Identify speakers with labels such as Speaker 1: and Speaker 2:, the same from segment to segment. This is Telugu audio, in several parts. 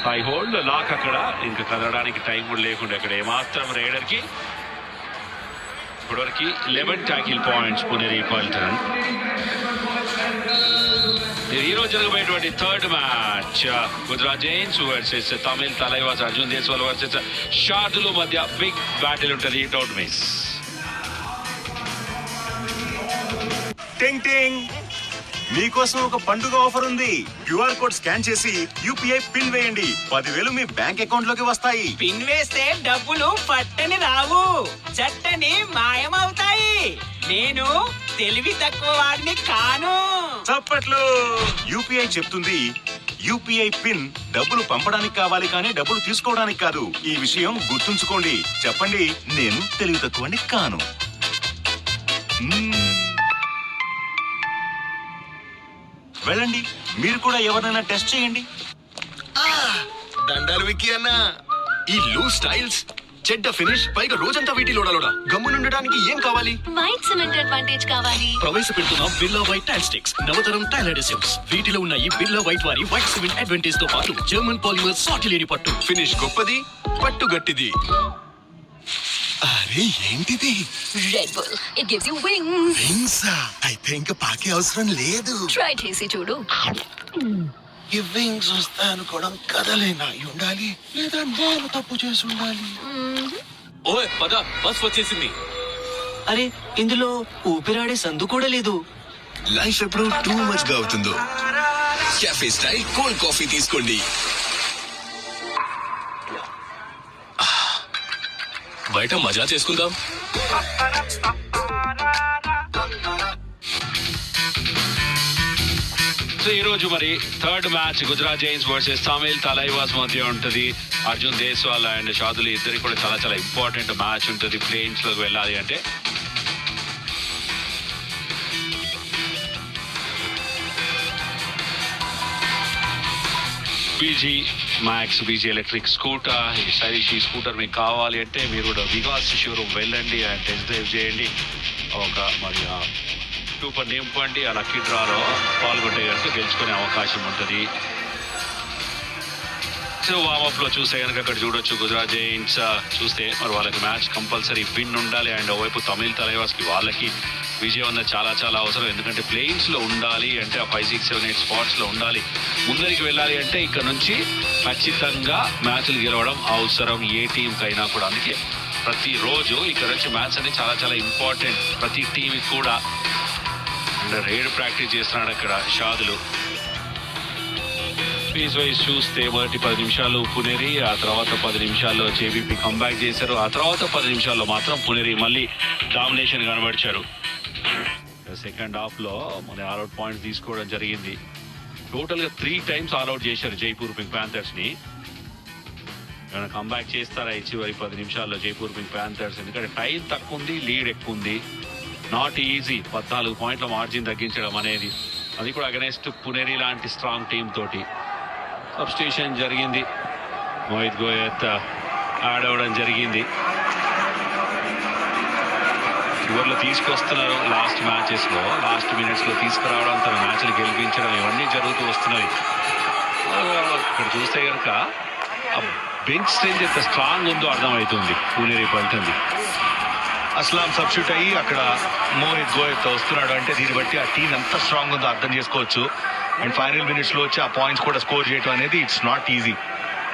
Speaker 1: హై హోల్డ్ లాక్ అక్కడ ఇంకా కదలడానికి టైం కూడా లేకుండా అక్కడ ఏమాత్రం రైడర్ కి ఇప్పటివరకు 11 ట్యాకిల్ పాయింట్స్ పునేరి పల్టన్. ఈ రోజు జరగబోయేటువంటి third match Gujarat Jains versus Tamil Thalaivas Arjun Deshwal versus Shardula మధ్య బిగ్ బ్యాటిల్ ఉంటుంది. Don't miss.
Speaker 2: టింగ్ టింగ్, మీకోసం ఒక పండుగ ఆఫర్ ఉంది. క్యూఆర్ కోడ్ స్కాన్ చేసి యూపీఐ పిన్ వేయండి. 10,000 మీ బ్యాంక్ అకౌంట్ లోకి వస్తాయి.
Speaker 3: పిన్ వేస్తే డబ్బులు పట్టని రావు, చట్టని మాయమవుతాయి. నేను తెలివి తక్కువ వాడిని కాను.
Speaker 2: చప్పట్లు. యూపీఐ చెప్తుంది యూపీఐ పిన్ డబ్బులు పంపడానికి కావాలి కానీ డబ్బులు తీసుకోవడానికి కాదు. ఈ విషయం గుర్తుంచుకోండి. చెప్పండి, నేను తెలివి తక్కువని కాను. వెళ్ళండి, మీరు కూడా ఎవరైనా టెస్ట్ చేయండి.
Speaker 4: దండాలు విక్కీ అన్న. ఈ లూజ్ స్టైల్స్, చెడ్డ ఫినిష్, పైగా రోజంతా వీటి లోడలోడా. గమ్మునుండడానికి ఏం కావాలి?
Speaker 5: వైట్ సిమెంట్ అడ్వాంటేజ్ కావాలి.
Speaker 6: ప్రవేశపెడుతున్న బిర్లా వైట్ టైల్ స్టిక్స్, నవతరం టైల్ అడెసివ్స్. వీటిలో ఉన్న ఈ బిర్లా వైట్ వారి వైట్ సిమెంట్ అడ్వాంటేజ్ తో పాటు జర్మన్ పాలిమర్ సాటిలేని పట్టు.
Speaker 4: ఫినిష్ గొప్పది, పట్టు గట్టిది. అరే ఏంటిది?
Speaker 5: Red Bull, it gives you wings.
Speaker 4: వింగ్సా? అయితే ఇంకా పాకే అవసరం లేదు.
Speaker 5: ట్రై చేసి చూడు.
Speaker 4: ఈ వింగ్స్ వస్తా అనుకోవడం కదలేనా ఉండాలి, లేదా నేను తప్పు చేసి ఉండాలి.
Speaker 6: ఓయ్ పద, బస్ వచ్చేసింది.
Speaker 3: అరే, ఇందులో ఊపిరాడే సందు కూడా లేదు.
Speaker 4: లైఫ్ ఎప్పుడు టూ మచ్ గా అవుతుందో. కెఫే స్టైల్ కోల్డ్ కాఫీ తీసుకోండి.
Speaker 6: బయట మజా చేసుకుందాం.
Speaker 1: ఈ రోజు మరి third match Gujarat Jains versus Tamil Thalaivas మధ్య ఉంటుంది. అర్జున్ దేశ్వాల్ అండ్ షాదుల్ ఇద్దరికి కూడా చాలా చాలా ఇంపార్టెంట్ మ్యాచ్ ఉంటుంది. ప్లేన్స్ లోకి వెళ్ళాలి అంటే BG max, BG electric scooter, ఈ స్టైలిష్ ఈ స్కూటర్ మీకు కావాలి అంటే మీరు కూడా విగాస్ షోరూమ్ వెళ్ళండి అండ్ టెస్ట్ డ్రైవ్ చేయండి. ఒక మరి కూపన్ నింపండి. ఆ లక్కీ డ్రాలో పాల్గొంటే కనుక గెలుచుకునే అవకాశం ఉంటుంది. సో వామప్ లో చూస్తే కనుక అక్కడ చూడొచ్చు గుజరాత్ జైన్స్ చూస్తే మరి వాళ్ళకి మ్యాచ్ కంపల్సరీ విన్ ఉండాలి. అండ్ ఓవైపు తమిళ్ తలైవాస్కి వాళ్ళకి విజయం అన్నది చాలా చాలా అవసరం. ఎందుకంటే ప్లేయిన్స్ లో ఉండాలి అంటే ఆ 5, 6, 7, 8 స్పాట్స్ లో ఉండాలి. ముందరికి వెళ్ళాలి అంటే ఇక్కడ నుంచి ఖచ్చితంగా మ్యాచ్లు గెలవడం అవసరం ఏ టీం కైనా కూడా. అందుకే ప్రతిరోజు ఇక్కడ నుంచి మ్యాచ్ అనేది చాలా చాలా ఇంపార్టెంట్ ప్రతి టీం కూడా. అండ్ రేడ్ ప్రాక్టీస్ చేస్తున్నాడు అక్కడ షాదులు. పీస్ వైజ్ చూస్తే మొదటి 10 నిమిషాలు పునేరి, ఆ తర్వాత 10 నిమిషాల్లో జేబీపీ కంబ్యాక్ చేశారు. ఆ తర్వాత 10 నిమిషాల్లో మాత్రం పునేరి మళ్ళీ డామినేషన్ కనబడిచారు. సెకండ్ హాఫ్ లో మన ఆల్అౌట్ పాయింట్స్ తీసుకోవడం జరిగింది. టోటల్ గా 3 times ఆల్అౌట్ చేశారు జైపూర్ పింక్ ప్యాంథర్స్ ని. ఏమైనా కంబ్యాక్ చేస్తారా ఈ చివరి 10 నిమిషాల్లో జైపూర్ పింక్ ప్యాంథర్స్? ఎందుకంటే టైం తక్కువ ఉంది, లీడ్ ఎక్కువ ఉంది. నాట్ ఈజీ 14 పాయింట్ల మార్జిన్ తగ్గించడం అనేది, అది కూడా అగెనెస్ట్ పునేరి లాంటి స్ట్రాంగ్ టీం తోటి. సబ్స్టిట్యూషన్ జరిగింది, మోహిత్ గోయత్ యాడ్ అవ్వడం జరిగింది. చివరిలో తీసుకొస్తున్నారు లాస్ట్ మ్యాచెస్ లో, లాస్ట్ మినిట్స్ లో తీసుకురావడం, తన మ్యాచ్లు గెలిపించడం, ఇవన్నీ జరుగుతూ వస్తున్నాయి. ఇక్కడ చూస్తే కనుక బెంచ్ స్ట్రెంత్ ఎంత స్ట్రాంగ్ ఉందో అర్థమవుతుంది పునేరి పల్టన్ది.
Speaker 7: అస్లాం సబ్స్టిట్యూట్ అయ్యి అక్కడ మోహిత్ గోయత్ వస్తున్నాడు అంటే దీన్ని బట్టి ఆ టీం ఎంత స్ట్రాంగ్ ఉందో అర్థం చేసుకోవచ్చు. అండ్ ఫైనల్ మినిట్స్ లో వచ్చి ఆ పాయింట్స్ కూడా స్కోర్ చేయడం అనేది it's not easy.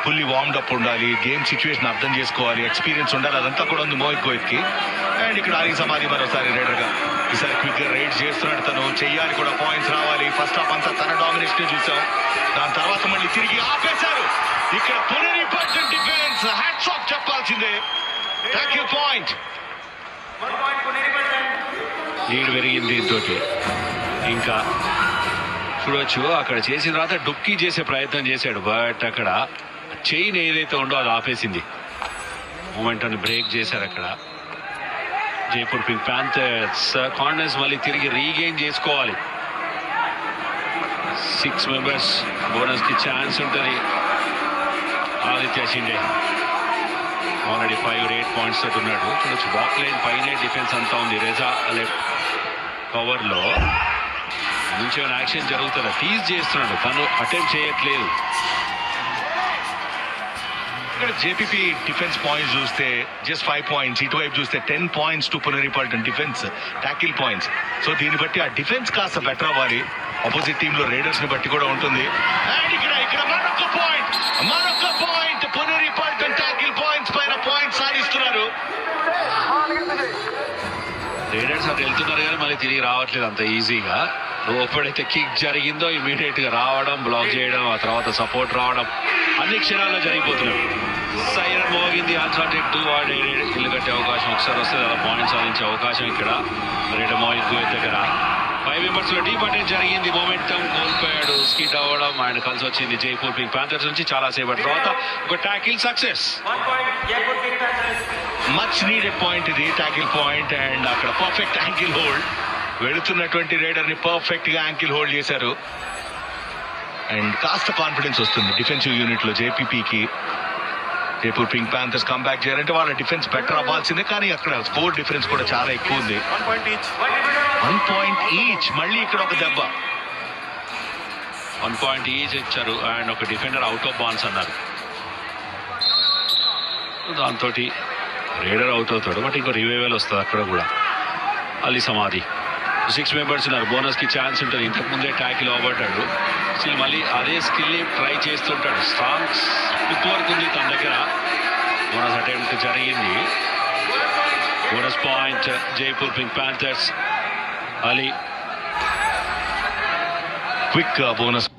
Speaker 7: Fully warmed up ఉండాలి, గేమ్ సిచ్యువేషన్ అర్థం చేసుకోవాలి, ఎక్స్పీరియన్స్ ఉండాలి, అదంతా కూడా ఉంది మోహిత్ గోయత్ కి. అండ్ ఇక్కడ ఆలి సమాధి మరోసారి రైడర్ గా ఈసారి క్విక్ గా రైడ్ చేస్తున్నాడు. తను చెయ్యాలి కూడా, పాయింట్స్ రావాలి. ఫస్ట్ హాఫ్ అంతా తన డామినేషన్ చూసాం, దాని తర్వాత మళ్ళీ తిరిగి ఆపేశారు. ఇక్కడ Puneri Paltan defence hats off చెప్పాల్సిందే. టాకిల్ పాయింట్,
Speaker 1: లీడ్ పెరిగింది దీంతో. ఇంకా చూడొచ్చు అక్కడ చేసిన తర్వాత డుక్కీ చేసే ప్రయత్నం చేశాడు, బట్ అక్కడ చైన్ ఏదైతే ఉందో అది ఆపేసింది. మూమెంట్ బ్రేక్ చేశారు అక్కడ జైపూర్ పింక్ ప్యాంథర్స్. కాన్ఫిడెన్స్ మళ్ళీ తిరిగి రీగెయిన్ చేసుకోవాలి. 6 మెంబర్స్ బోనస్ కి ఛాన్స్ ఉంటుంది. Aditya Shinde already 5 or 8 points తోటి ఉన్నాడు. చూడొచ్చు బాక్ లైన్ పైనే డిఫెన్స్ అంతా ఉంది. రెజా లెఫ్ట్ కవర్ లో నుంచి యాక్షన్ జరుగుతుంది, టీజ్ చేస్తున్నాడు, తను అటెంప్ట్ చేయట్లేదు.
Speaker 7: ఇక్కడ జేపీపీ డిఫెన్స్ పాయింట్స్ చూస్తే జస్ట్ 5 పాయింట్స్, ఇటువైపు చూస్తే 10 points to Puneri Paltan defence tackle points. So దీన్ని బట్టి ఆ డిఫెన్స్ కాస్త బెటర్ అవ్వాలి. ఆపోజిట్ టీమ్ లో రైడర్స్ ని బట్టి కూడా ఉంటుంది. అండ్ ఇక్కడ మరొక point Puneri Paltan tackle points పైన పాయింట్ సాధిస్తున్నారు.
Speaker 1: రైడర్స్ అటు వెళ్తున్నారు కానీ మళ్ళీ తిరిగి రావట్లేదు అంత ఈజీగా. ఎప్పుడైతే కిక్ జరిగిందో ఇమీడియట్ గా రావడం, బ్లాక్ చేయడం, ఆ తర్వాత సపోర్ట్ రావడం అన్ని క్షణాల్లో జరిగిపోతున్నాయి. సైరన్ మోగింది. అన్సార్టెడ్ 2 ఇల్లు కట్టే అవకాశం ఒకసారి వస్తే అలా పాయింట్ సాధించే అవకాశం ఇక్కడ రేడర్ మోహిత్ గోయత్ దగ్గర. 5 మెంబర్స్ లో డీప్ అటాక్ జరిగింది. మొమెంటం కోల్పోయాడు, స్కిడ్ అవ్వడం ఆయన కలిసి వచ్చింది జైపూర్ పింక్ ప్యాంథర్స్ నుంచి. చాలా సేపటి తర్వాత ఒక tackle success.
Speaker 7: Much needed point ఇది, టాకిల్ పాయింట్. అండ్ అక్కడ పర్ఫెక్ట్ యాంకిల్ హోల్డ్, వెళుతున్నటువంటి రైడర్ ని పర్ఫెక్ట్ గా యాంకిల్ హోల్డ్ చేశారు. అండ్ కాస్త కాన్ఫిడెన్స్ వస్తుంది డిఫెన్సివ్ యూనిట్ లో జేపీపీకి. జైపూర్ పింక్ ప్యాంథర్స్ కంబ్యాక్ చేయాలంటే వాళ్ళ డిఫెన్స్ బెటర్ అవ్వాల్సిందే, కానీ అక్కడ స్కోర్ డిఫరెన్స్ కూడా చాలా ఎక్కువ ఉంది. 1 పాయింట్ ఈచ్. మళ్ళీ ఇక్కడ ఒక దెబ్బ.
Speaker 1: 1 పాయింట్ ఈచ్ ఇచ్చారు. అండ్ ఒక డిఫెండర్ అవుట్ ఆఫ్ బాన్స్ అన్నారు. దాంతో రైడర్ అవుట్ అవుతాడు. బట్ ఇంకో రివైవల్ వస్తుంది అక్కడ కూడా. అలీ సమాధి 6 మెంబర్స్ ఉన్నారు. బోనస్ కి ఛాన్స్ ఉంటుంది. ఇంతకు ముందే ట్యాకిల్ అవ్వబడ్డాడు. స్టిల్ మళ్ళీ అదే స్కిల్ ట్రై చేస్తుంటాడు. స్ట్రాంగ్ ఫుట్ వర్క్ ఉంది తన దగ్గర. బోనస్ అటెంప్ట్ జరిగింది. Bonus point Jaipur pink Panthers. Ali
Speaker 7: quick bonus